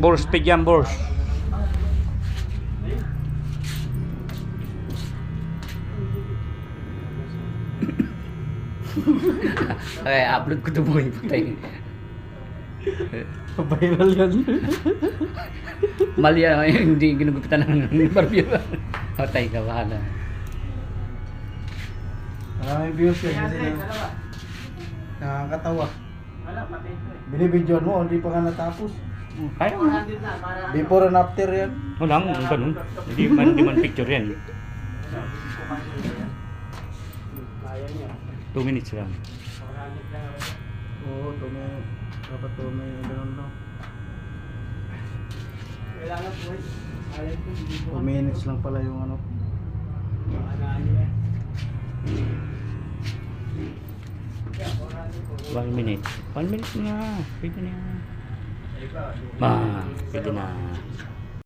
Balls, speed yan, balls. Okay, upload ko to boy. Putay. Viral yan. Mali hindi ginugupitan ng barbie. Patay ka, bahala. Maraming views yan kasi nakakatawa. Binibidyoan mo, hindi pa nga natapos. Kaya mo. Before and after yan. Wala mo, ganun. Hindi man picture yan. 2 minutes lang. Oo, dapat may ganun no. 2 minutes lang pala yung ano. 1 minute. 1 minute na. Pwede na yan. Pwede na.